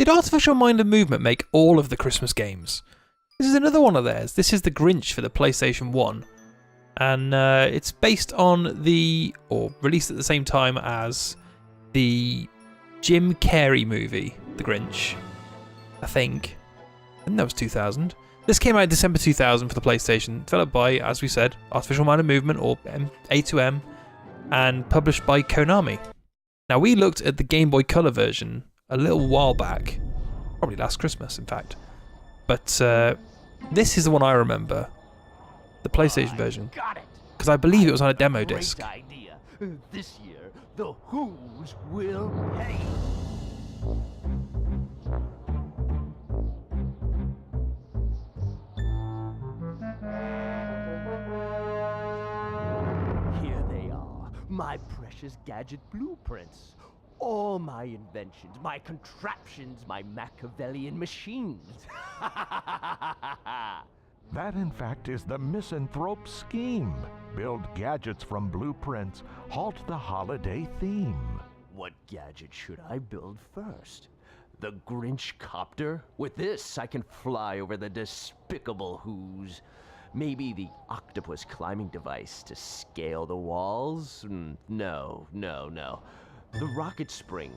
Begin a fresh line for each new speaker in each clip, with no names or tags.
Did Artificial Mind and Movement make all of the Christmas games? This is another one of theirs. This is the Grinch for the PlayStation 1. And it's based on or released at the same time as the Jim Carrey movie, The Grinch. I think that was 2000. This came out in December 2000 for the PlayStation, developed by, as we said, Artificial Mind and Movement, or A2M, and published by Konami. Now, we looked at the Game Boy Color version a little while back, probably last Christmas, in fact. But this is the one I remember, the PlayStation version, because I believe it was on a demo disc.
Great idea. This year, the Who's will pay. Here they are, my precious gadget blueprints. All my inventions, my contraptions, my Machiavellian machines.
That, in fact, is the misanthrope scheme. Build gadgets from blueprints, halt the holiday theme.
What gadget should I build first? The Grinch copter? With this, I can fly over the despicable Who's. Maybe the octopus climbing device to scale the walls? No. The rocket spring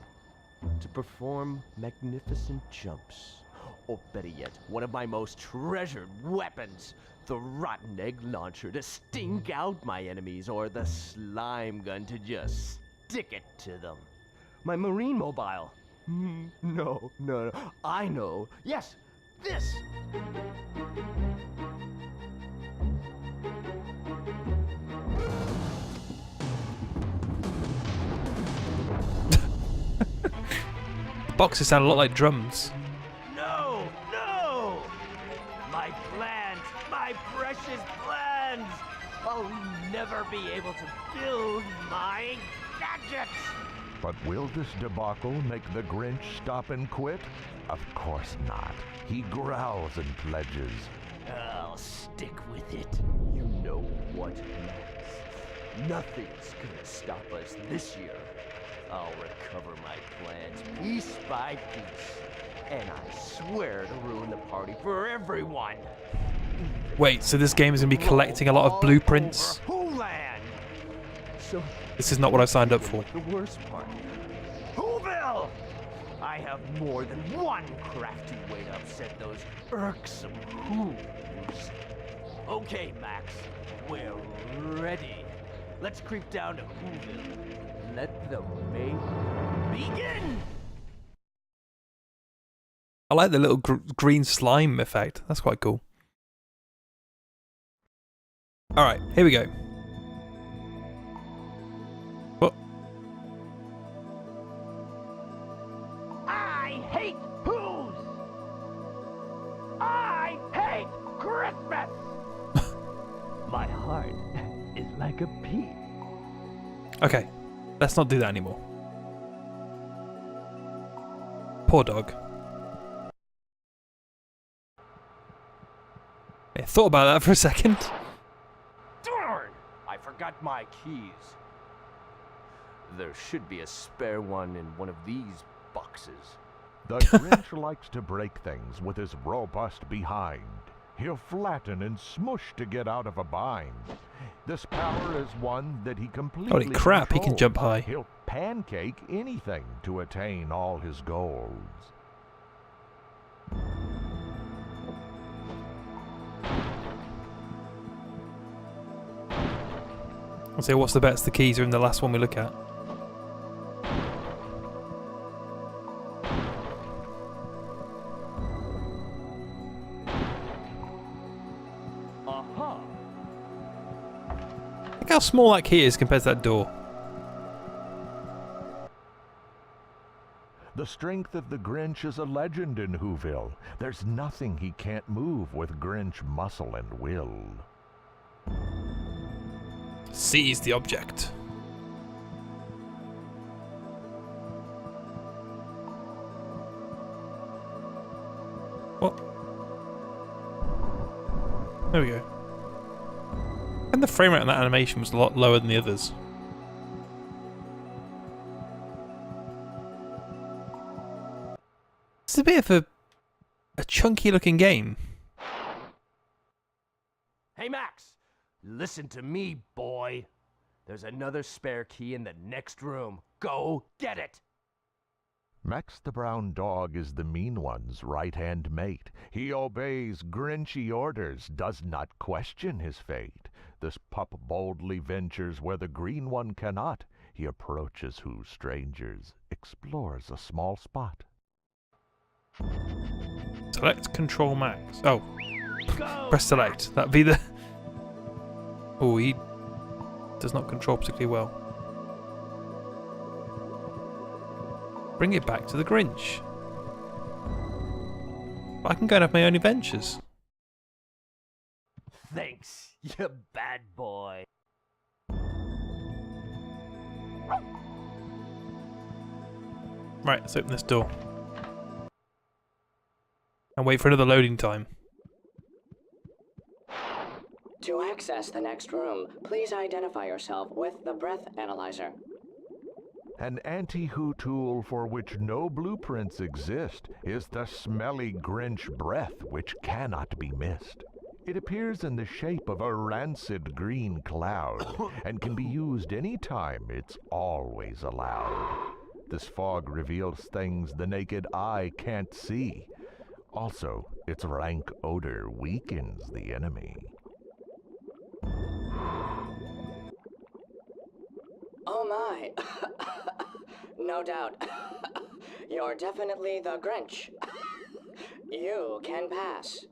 to perform magnificent jumps. Or better yet, one of my most treasured weapons, the rotten egg launcher to stink out my enemies, or the slime gun to just stick it to them. My marine mobile. No. I know. Yes, this.
Boxes sound a lot like drums.
No! My plans, my precious plans! I'll never be able to build my gadgets!
But will this debacle make the Grinch stop and quit? Of course not. He growls and pledges.
I'll stick with it. You know what, Max? Nothing's gonna stop us this year. I'll recover my plans piece by piece. And I swear to ruin the party for everyone.
Wait, so this game is going to be collecting a lot of blueprints?
Wholand! So
This is not what I signed up for.
the worst part. Whoville! I have more than one crafty way to upset those irksome Who's. Okay, Max, we're ready. Let's creep down to Whoville. Let the May begin!
I like the little green slime effect. That's quite cool. Alright, here we go. What?
I hate Who's! I hate Christmas! My heart is like a pea.
Okay, let's not do that anymore. Poor dog. I thought about that for a second.
Darn! I forgot my keys. There should be a spare one in one of these boxes.
The Grinch likes to break things with his robust behind. He'll flatten and smush to get out of a bind. This power is one that he completely
Holy crap, he can
controls.
jump high.
He'll pancake anything to attain all his goals.
I'll say, what's the bets? The keys are in the last one we look at. Look how small that key is compared to that door.
The strength of the Grinch is a legend in Whoville. There's nothing he can't move with Grinch muscle and will.
Seize the object. What? There we go. And the frame rate on that animation was a lot lower than the others. is a bit of a chunky looking game.
Hey, Max! Listen to me, boy. There's another spare key in the next room. Go get it!
Max the brown dog is the mean one's right-hand mate. He obeys Grinchy orders, does not question his fate. This pup boldly ventures where the green one cannot. He approaches who strangers, explores a small spot.
Select Control Max. Oh,
Go!
press select. That'd be the... Oh, he does not control particularly well. Bring it back to the Grinch. I can go and have my own adventures.
Thanks, you bad boy.
Right, let's open this door. And wait for another loading time.
To access the next room, please identify yourself with the breath analyzer.
An anti-who tool for which no blueprints exist is the smelly Grinch breath, which cannot be missed. It appears in the shape of a rancid green cloud and can be used any time. It's always allowed. This fog reveals things the naked eye can't see. Also, its rank odor weakens the enemy.
Oh my! No doubt. You're definitely the Grinch. You can pass.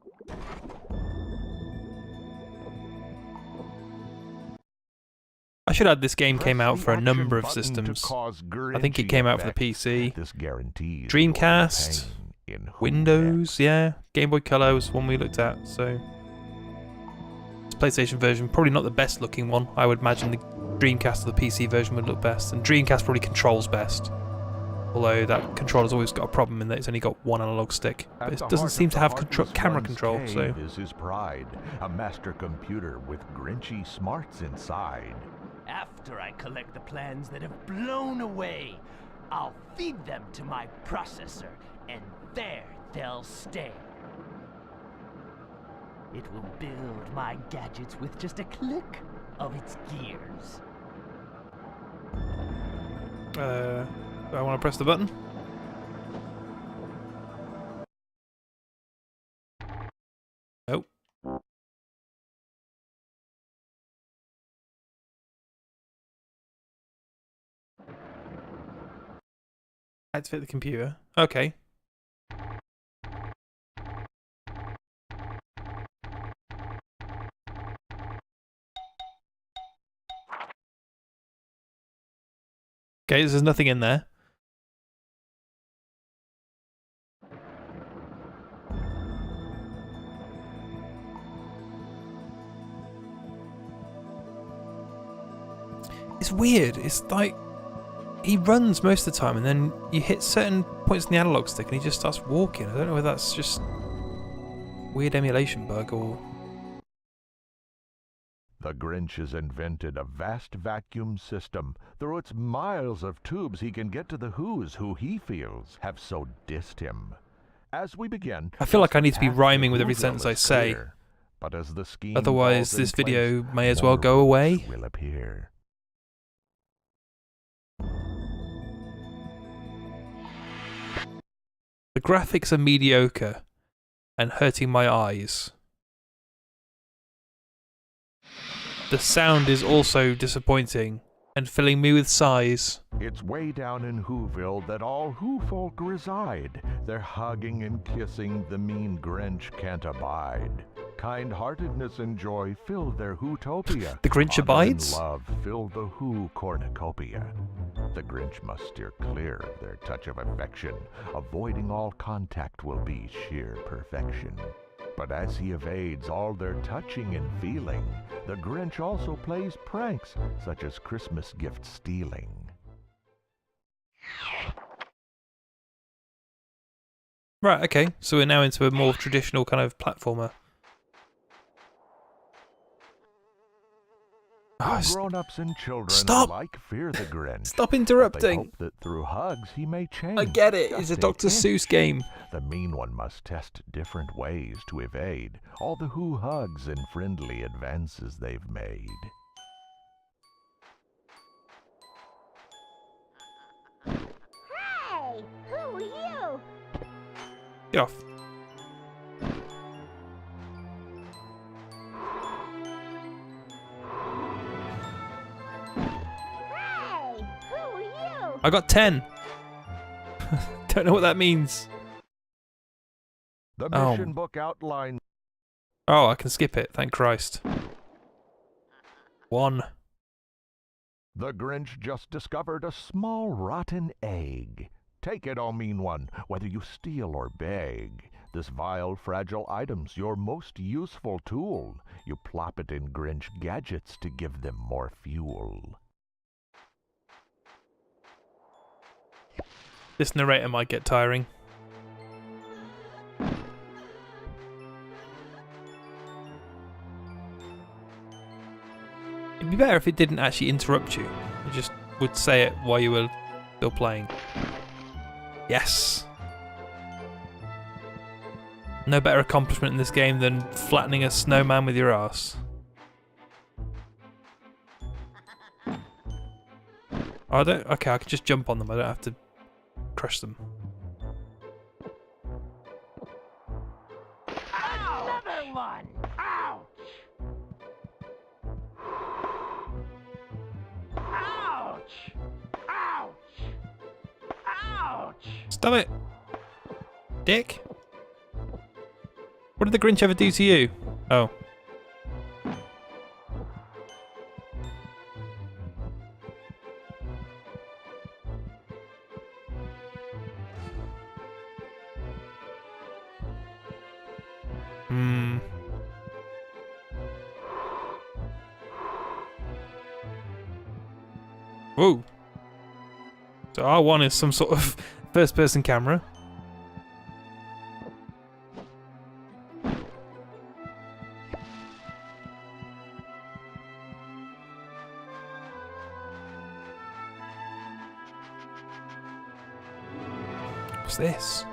I should add this game came
Press
out
the
for a
action
number of
button to
systems.
cause
I think it
Grinchy
came out for the
effects.
PC,
This guarantees
Dreamcast,
your pain in
Windows, yeah. Game Boy Color was one we looked at, so... This PlayStation version, probably not the best looking one. I would imagine the Dreamcast or the PC version would look best, and Dreamcast probably controls best. Although that controller's always got a problem in that it's only got one analog stick. But it doesn't seem to have camera control, so...
This is pride, a master computer with Grinchy smarts inside.
After I collect the plans that have blown away, I'll feed them to my processor, and there they'll stay. It will build my gadgets with just a click of its gears.
Do I want to press the button? Nope. Activate the computer. Okay. Okay, so there's nothing in there. It's weird. It's like he runs most of the time, and then you hit certain points in the analog stick, and he just starts walking. I don't know whether that's just weird emulation bug or.
The Grinch has invented a vast vacuum system. Through its miles of tubes, he can get to the who's who he feels have so dissed him. As we begin,
I feel like I
the
need to be
path
rhyming with
Whoville
every sentence I
is
say.
clear. But as the scheme
Otherwise,
falls in
this video
place,
may as well
more
go away.
routes will appear.
The graphics are mediocre and hurting my eyes. The sound is also disappointing and filling me with sighs.
It's way down in Whoville that all Who folk reside. They're hugging and kissing the mean Grinch can't abide. Kind-heartedness and joy fill their Whotopia.
The Grinch
Honor
abides?
and love fill the Who cornucopia. The Grinch must steer clear of their touch of affection. Avoiding all contact will be sheer perfection. But as he evades all their touching and feeling, the Grinch also plays pranks, such as Christmas gift stealing.
Right, okay, so we're now into a more traditional kind of platformer. Oh,
Grown-ups and children
Stop!
alike fear the Grinch.
Stop
But they
interrupting.
hope that through hugs he may change.
I get it. It's
Just
a Dr.
hint.
Seuss game.
The mean one must test different ways to evade all the who hugs and friendly advances they've made.
Hey, who are you?
Get off.
Hey, who are you?
I got 10. Don't know what that means.
The
Oh.
mission book outlines.
Oh, I can skip it. Thank Christ. 1.
The Grinch just discovered a small rotten egg. Take it, O mean one, whether you steal or beg. This vile, fragile item's your most useful tool. You plop it in Grinch gadgets to give them more fuel.
This narrator might get tiring. It'd be better if it didn't actually interrupt you. It just would say it while you were still playing. Yes! No better accomplishment in this game than flattening a snowman with your ass. Oh, I don't. Okay, I can just jump on them. I don't have to crush them.
Another one. Ouch. Ouch. Ouch. Ouch.
Stop it! Dick! What did the Grinch ever do to you? Oh. Hmm. Whoa. So R1 is some sort of first-person camera. What's this?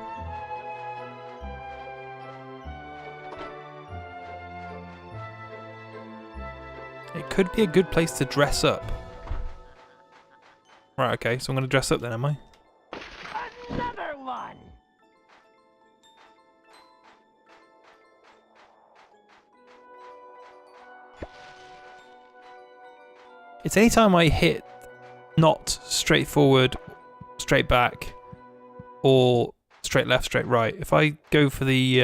It could be a good place to dress up. Right, okay, so I'm going to dress up then, am I?
Another one.
It's anytime I hit not straight forward, straight back, or straight left, straight right. If I go for the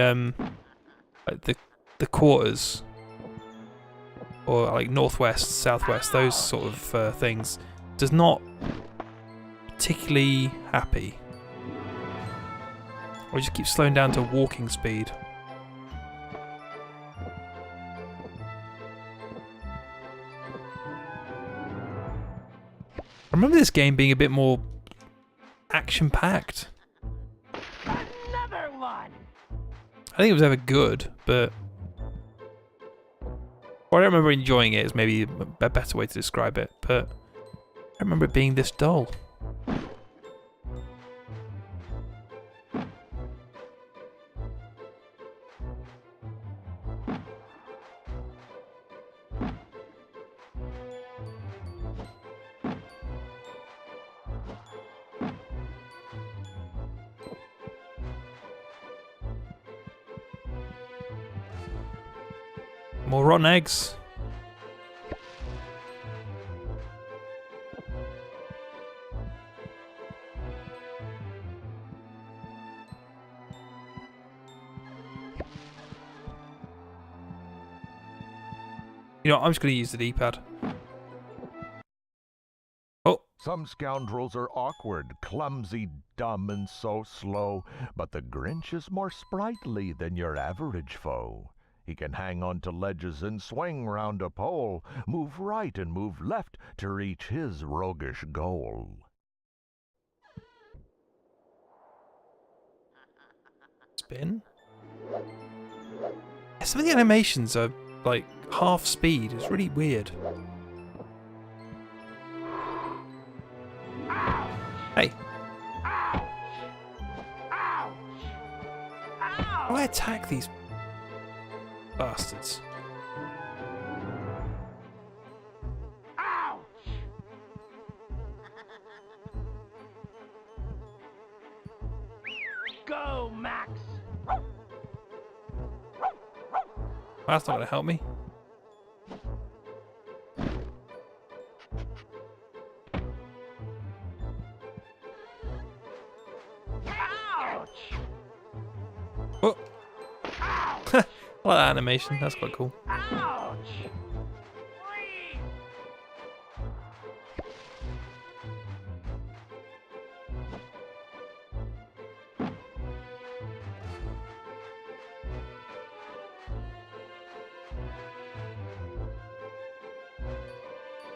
like the quarters, or like northwest, southwest, those sort of things, does not particularly happy. Or just keep slowing down to walking speed. I remember this game being a bit more action-packed.
Another one.
I think it was ever good, but or I don't remember enjoying it. Is maybe a better way to describe it, but I remember it being this dull. More rotten eggs. You know, I'm just going to use the D-pad. Oh,
Some scoundrels are awkward, clumsy, dumb, and so slow, but the Grinch is more sprightly than your average foe. He can hang onto ledges and swing round a pole, move right and move left to reach his roguish goal.
spin. Some of the animations are like half speed. It's really weird. Hey,
Ouch! Ouch!
how do I
Ouch!
attack these bastards?
Ouch! Go, Max!
That's not going to help me.
Ouch!
Oh,
Ouch!
I like that animation. That's quite cool.
Ouch! Whee!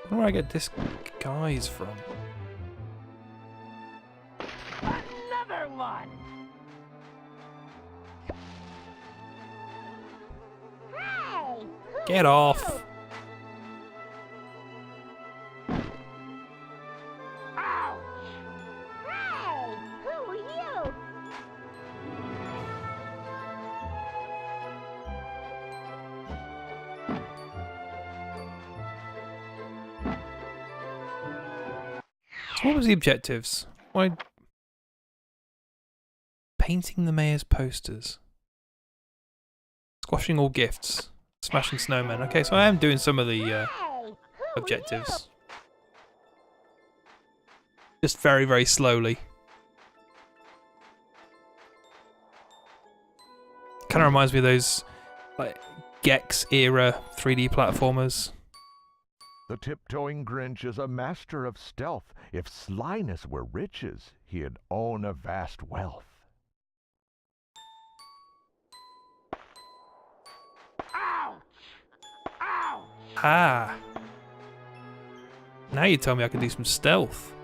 Where do I get this guys from?
Another one! Hey!
Get off!
Ouch! Hey! Who are you?
So what was the objectives? Why? Painting the mayor's posters. Squashing all gifts. Smashing snowmen. Okay, so I am doing some of the
Hey! Who
objectives. Just very, very slowly. Kind of reminds me of those like Gex era 3D platformers.
The tiptoeing Grinch is a master of stealth. If slyness were riches, he'd own a vast wealth.
Ouch! Ouch!
Ah. Now you tell me I can do some stealth.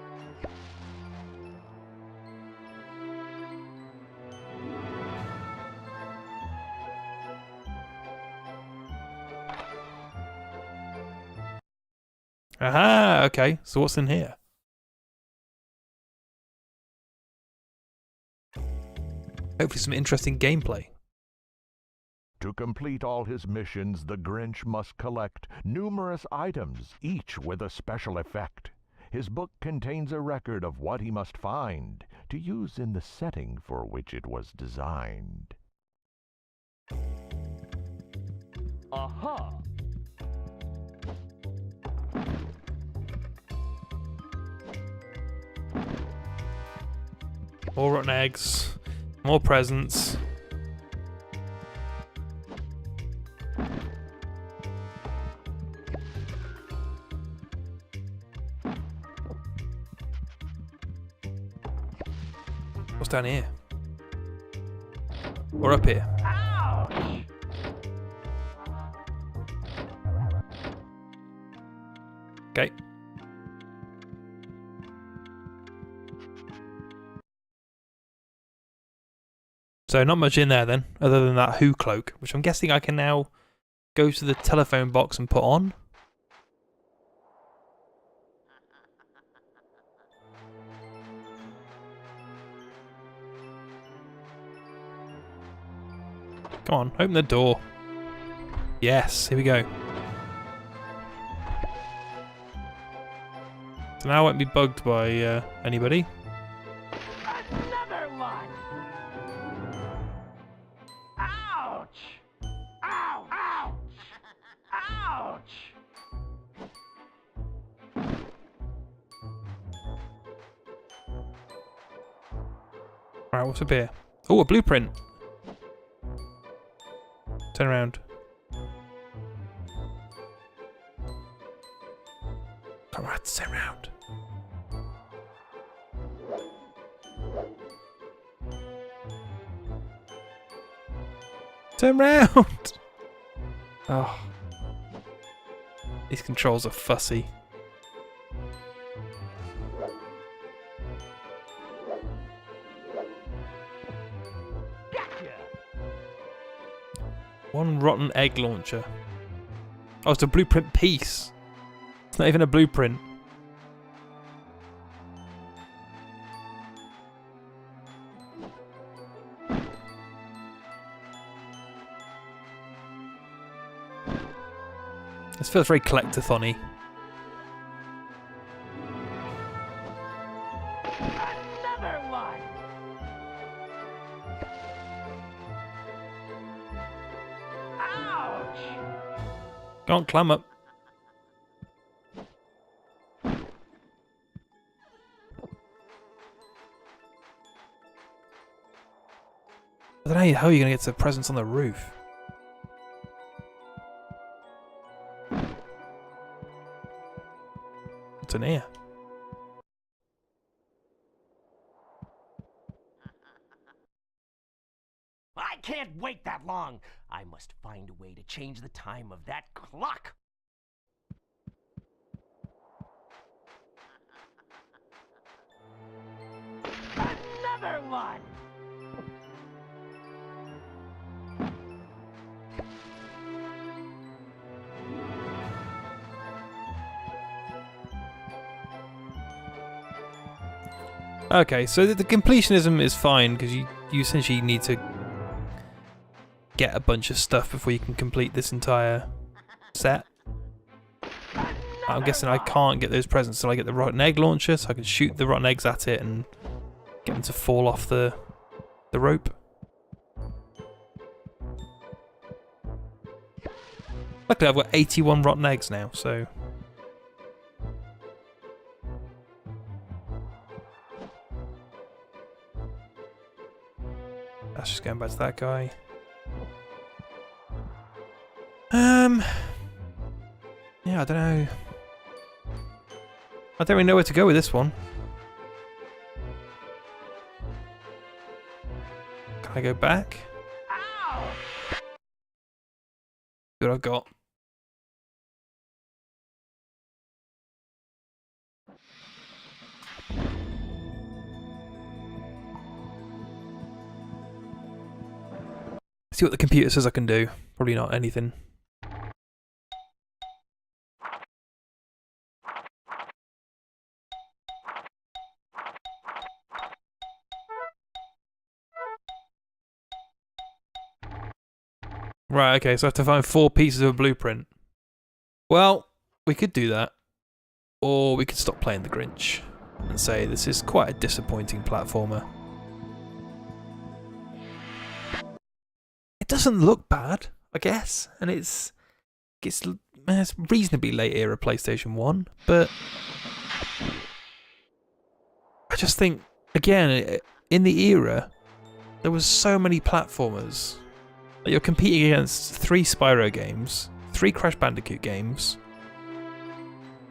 Aha, okay. So what's in here? Hopefully some interesting gameplay.
To complete all his missions, the Grinch must collect numerous items, each with a special effect. His book contains a record of what he must find to use in the setting for which it was designed.
Aha!
More rotten eggs. More presents. What's down here? Or up here?
Ouch!
Okay. So not much in there then, other than that Who cloak, which I'm guessing I can now go to the telephone box and put on. Come on, open the door. Yes, here we go. So now I won't be bugged by anybody.
Another one! Ouch! Ouch! Ouch! Ouch!
Alright, what's up here? Oh, a blueprint. Turn around. Come on, turn around. Turn round! Oh. These controls are fussy.
Gotcha!
One rotten egg launcher. Oh, it's a blueprint piece. It's not even a blueprint. This feels very collectathon-y.
Another one. Ouch.
Go on, climb up. I don't know how you're going to get to the presents on the roof. What's in here?
I can't wait that long. I must find a way to change the time of that clock.
Another one.
Okay, so the completionism is fine because you essentially need to get a bunch of stuff before you can complete this entire set. I'm guessing I can't get those presents until I get the rotten egg launcher, so I can shoot the rotten eggs at it and get them to fall off the rope. Luckily I've got 81 rotten eggs now, so... That's just going back to that guy. Yeah, I don't know. I don't really know where to go with this one. Can I go back?
Ow.
See what I've got. See what the computer says I can do. Probably not anything. Right, okay, so I have to find 4 pieces of a blueprint. Well, we could do that. Or we could stop playing the Grinch and say this is quite a disappointing platformer. It doesn't look bad, I guess, and it's reasonably late era PlayStation 1, but I just think, again, in the era, there was so many platformers. Like you're competing against 3 Spyro games, 3 Crash Bandicoot games.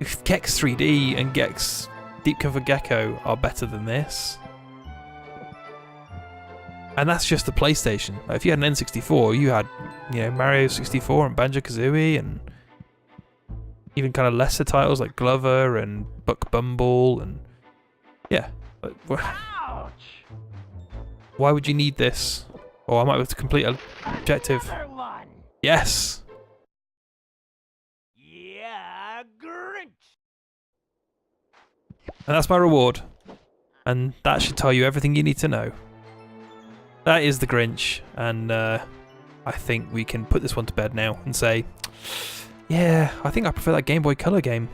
If Gex 3D and Gex Deep Cover Gecko are better than this. And that's just the PlayStation. Like if you had an N64, you had, you know, Mario 64 and Banjo-Kazooie and even kind of lesser titles like Glover and Buck Bumble and yeah.
Ouch.
Why would you need this? Or I might have to complete an objective.
Another one.
Yes!
Yeah, Grinch.
And that's my reward. And that should tell you everything you need to know. That is the Grinch, and I think we can put this one to bed now and say, yeah, I think I prefer that Game Boy Color game.